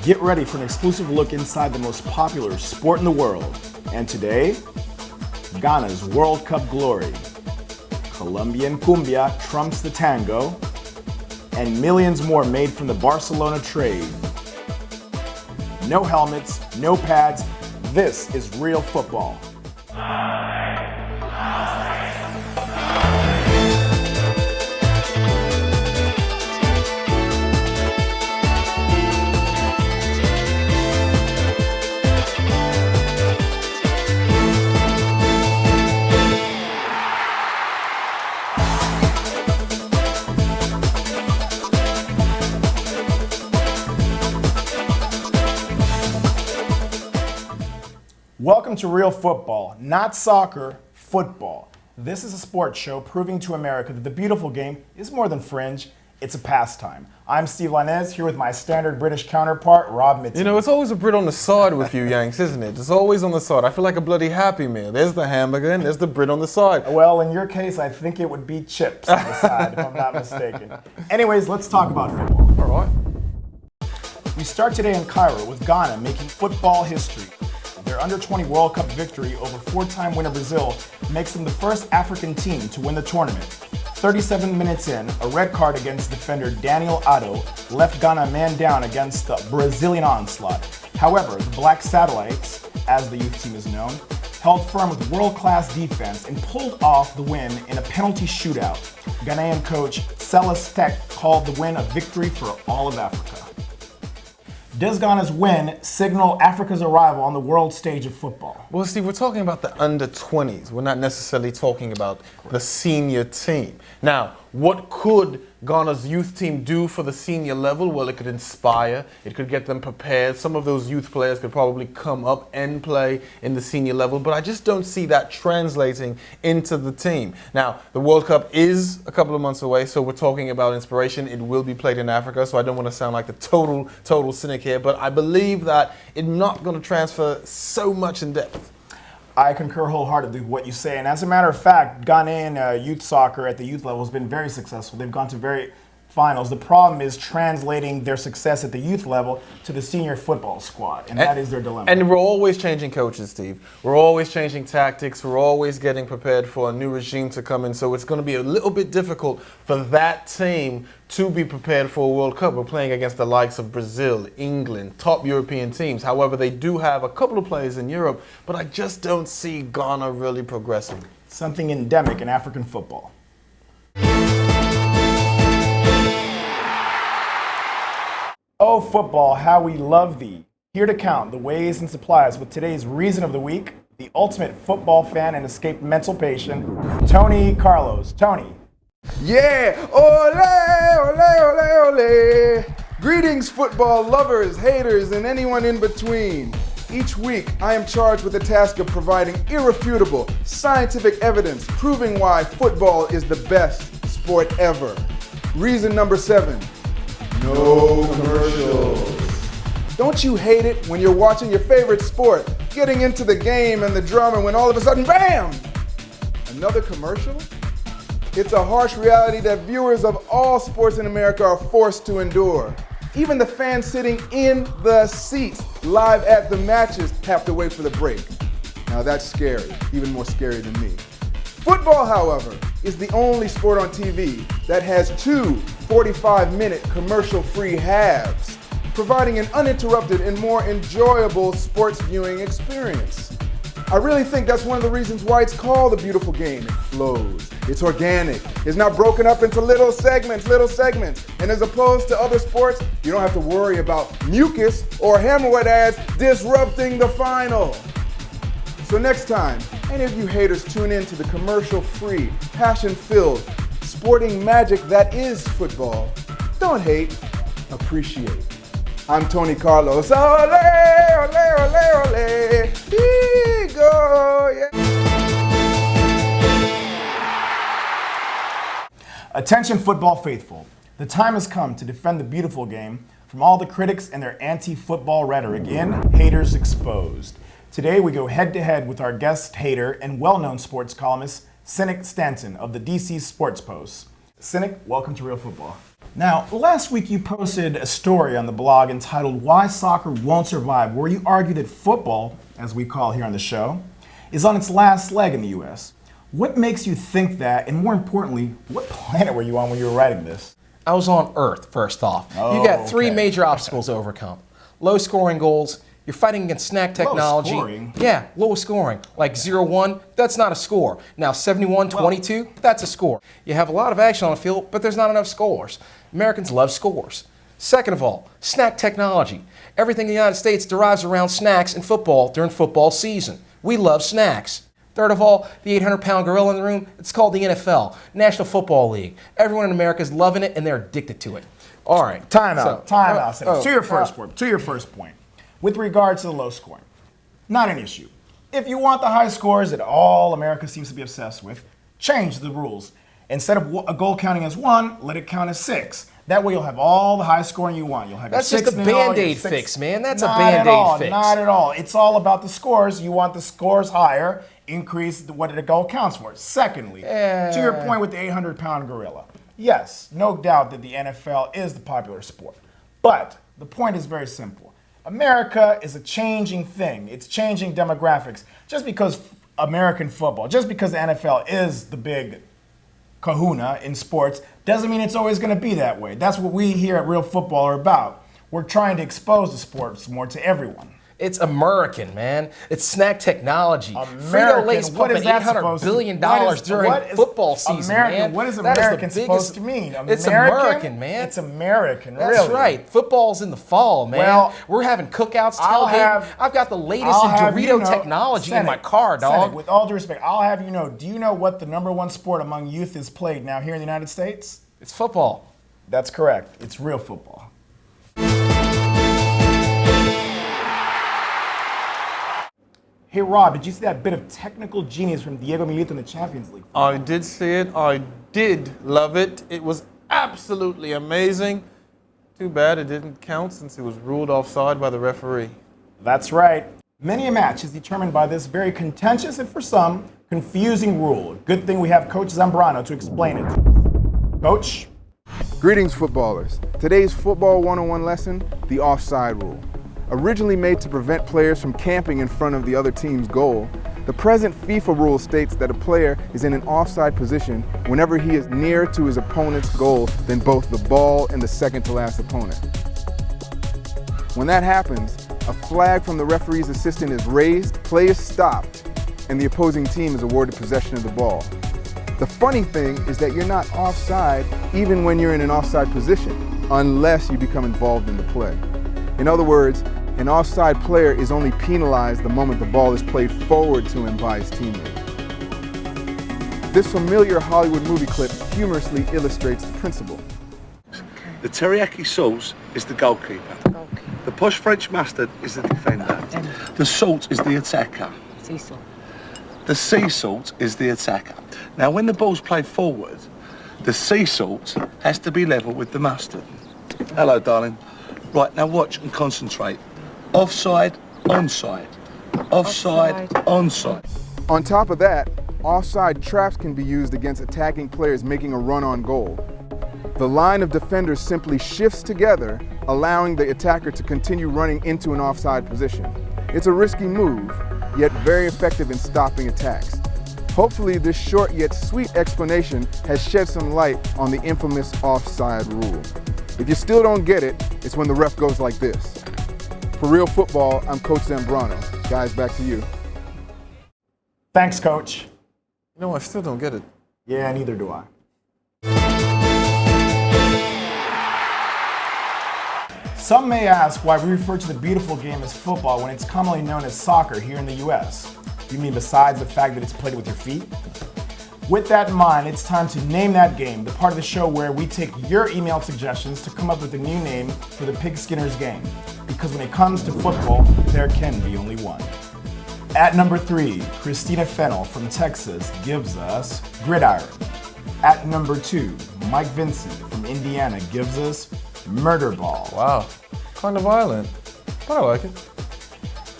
Get ready for an exclusive look inside the most popular sport in the world. And today, Ghana's World Cup glory. Colombian cumbia trumps the tango, and millions more made from the Barcelona trade. No helmets, no pads. This is real football. Welcome to Real Football, not soccer, football. This is a sports show proving to America that the beautiful game is more than fringe, it's a pastime. I'm Steve Linez, here with my standard British counterpart, Rob Mitty. You know, it's always a Brit on the side with you Yanks, isn't it? It's always on the side. I feel like a bloody Happy Meal. There's the hamburger and there's the Brit on the side. Well, in your case, I think it would be chips on the side, if I'm not mistaken. Anyways, let's talk about football. All right. We start today in Cairo with Ghana making football history. Their under-20 World Cup victory over four-time winner Brazil makes them the first African team to win the tournament. 37 minutes in, a red card against defender Daniel Addo left Ghana man down against the Brazilian onslaught. However, the Black Satellites, as the youth team is known, held firm with world-class defense and pulled off the win in a penalty shootout. Ghanaian coach Silas Tek called the win a victory for all of Africa. Does Ghana's win signal Africa's arrival on the world stage of football? Well, Steve, we're talking about the under-20s. We're not necessarily talking about the senior team. Now, what could Ghana's youth team do for the senior level? Well, it could inspire. It could get them prepared. Some of those youth players could probably come up and play in the senior level, but I just don't see that translating into the team. Now, the World Cup is a couple of months away, so we're talking about inspiration. It will be played in Africa, so I don't want to sound like the total cynic here, but I believe that it's not going to transfer so much in depth. I concur wholeheartedly with what you say, and as a matter of fact, Ghanaian youth soccer at the youth level has been very successful. They've gone to very finals. The problem is translating their success at the youth level to the senior football squad, and that is their dilemma. And we're always changing coaches, Steve. We're always changing tactics. We're always getting prepared for a new regime to come in, so it's going to be a little bit difficult for that team to be prepared for a World Cup. We're playing against the likes of Brazil, England, top European teams. However, they do have a couple of players in Europe, but I just don't see Ghana really progressing. Something endemic in African football. Oh, football, how we love thee. Here to count the ways and supplies with today's Reason of the Week, the ultimate football fan and escaped mental patient, Tony Carlos. Tony. Yeah! Ole, ole, ole, ole! Greetings, football lovers, haters, and anyone in between. Each week, I am charged with the task of providing irrefutable, scientific evidence proving why football is the best sport ever. Reason number 7. No commercials. Don't you hate it when you're watching your favorite sport, getting into the game and the drama, when all of a sudden, BAM! Another commercial? It's a harsh reality that viewers of all sports in America are forced to endure. Even the fans sitting in the seats live at the matches have to wait for the break. Now that's scary, even more scary than me. Football, however, is the only sport on TV that has 2 45-minute commercial-free halves, providing an uninterrupted and more enjoyable sports viewing experience. I really think that's one of the reasons why it's called the beautiful game. It flows, it's organic, it's not broken up into little segments, and as opposed to other sports, you don't have to worry about mucus or hemorrhoid ads disrupting the final. So next time, any of you haters tune in to the commercial-free, passion-filled, sporting magic that is football, don't hate, appreciate. I'm Tony Carlos. Ole, ole, ole, ole. Go, yeah. Attention football faithful. The time has come to defend the beautiful game from all the critics and their anti-football rhetoric in Haters Exposed. Today we go head-to-head with our guest hater and well-known sports columnist, Cynic Stanton of the DC Sports Post. Cynic, welcome to Real Football. Now, last week you posted a story on the blog entitled Why Soccer Won't Survive, where you argue that football, as we call here on the show, is on its last leg in the U.S. What makes you think that, and more importantly, what planet were you on when you were writing this? I was on Earth, first off. You got three major obstacles to overcome. Low scoring goals, you're fighting against snack technology. Low scoring? Yeah, low scoring. Like 0-1, that's not a score. Now 71-22, that's a score. You have a lot of action on the field, but there's not enough scores. Americans love scores. Second of all, snack technology. Everything in the United States derives around snacks and football during football season. We love snacks. Third of all, the 800-pound gorilla in the room, it's called the NFL, National Football League. Everyone in America is loving it and they're addicted to it. All right. Time out. To your first point. With regards to the low scoring, not an issue. If you want the high scores that all America seems to be obsessed with, change the rules. Instead of a goal counting as 1, let it count as 6. That way you'll have all the high scoring you want. You'll have That's your just a 6-0, Band-Aid your fix, man. That's a Not Band-Aid at all, fix. Not at all. It's all about the scores. You want the scores higher, increase what the goal counts for. Secondly, to your point with the 800-pound gorilla, yes, no doubt that the NFL is the popular sport. But the point is very simple. America is a changing thing. It's changing demographics. Just because American football, just because the NFL is the big kahuna in sports, doesn't mean it's always going to be that way. That's what we here at Real Football are about. We're trying to expose the sports more to everyone. It's American, man. It's snack technology. Frito-Lay's pumping $800 billion during football season, man. What is American supposed to mean? It's American, man. It's American, really. That's right. Football's in the fall, man. Well, we're having cookouts, tailgating. I've got the latest in Dorito technology in my car, dog. Senate, with all due respect, I'll have you know, do you know what the #1 sport among youth is played now here in the United States? It's football. That's correct. It's real football. Hey Rob, did you see that bit of technical genius from Diego Milito in the Champions League? I did see it. I did love it. It was absolutely amazing. Too bad it didn't count since it was ruled offside by the referee. That's right. Many a match is determined by this very contentious and for some, confusing rule. Good thing we have Coach Zambrano to explain it to us. Coach? Greetings, footballers. Today's Football 101 lesson, the offside rule. Originally made to prevent players from camping in front of the other team's goal, the present FIFA rule states that a player is in an offside position whenever he is nearer to his opponent's goal than both the ball and the second-to-last opponent. When that happens, a flag from the referee's assistant is raised, play is stopped, and the opposing team is awarded possession of the ball. The funny thing is that you're not offside even when you're in an offside position, unless you become involved in the play. In other words, an offside player is only penalized the moment the ball is played forward to him by his teammate. This familiar Hollywood movie clip humorously illustrates the principle. The teriyaki sauce is the goalkeeper. The posh French mustard is the defender. The salt is the attacker. Sea salt. The sea salt is the attacker. Now, when the ball's played forward, the sea salt has to be level with the mustard. Hello, darling. Right, now watch and concentrate. Offside, onside. Offside, onside. On top of that, offside traps can be used against attacking players making a run on goal. The line of defenders simply shifts together, allowing the attacker to continue running into an offside position. It's a risky move, yet very effective in stopping attacks. Hopefully this short yet sweet explanation has shed some light on the infamous offside rule. If you still don't get it, it's when the ref goes like this. For Real Football, I'm Coach Zambrano. Guys, back to you. Thanks, Coach. No, I still don't get it. Yeah, neither do I. Some may ask why we refer to the beautiful game as football when it's commonly known as soccer here in the US. You mean besides the fact that it's played with your feet? With that in mind, it's time to name that game, the part of the show where we take your email suggestions to come up with a new name for the Pig Skinners game. Because when it comes to football, there can be only one. At number 3, Christina Fennell from Texas gives us Gridiron. At number 2, Mike Vincent from Indiana gives us Murder Ball. Wow, kind of violent, but I like it.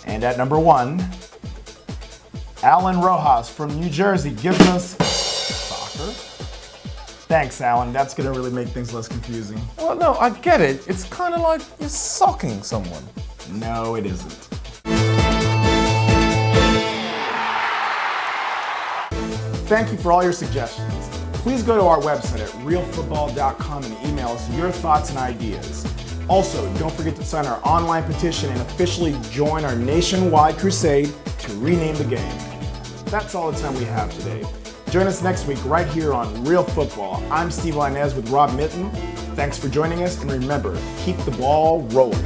And at number 1, Alan Rojas from New Jersey gives us Soccer. Thanks, Alan. That's gonna really make things less confusing. Well, no, I get it. It's kind of like you're socking someone. No, it isn't. Thank you for all your suggestions. Please go to our website at realfootball.com and email us your thoughts and ideas. Also, don't forget to sign our online petition and officially join our nationwide crusade to rename the game. That's all the time we have today. Join us next week right here on Real Football. I'm Steve Linez with Rob Mitten. Thanks for joining us, and remember, keep the ball rolling.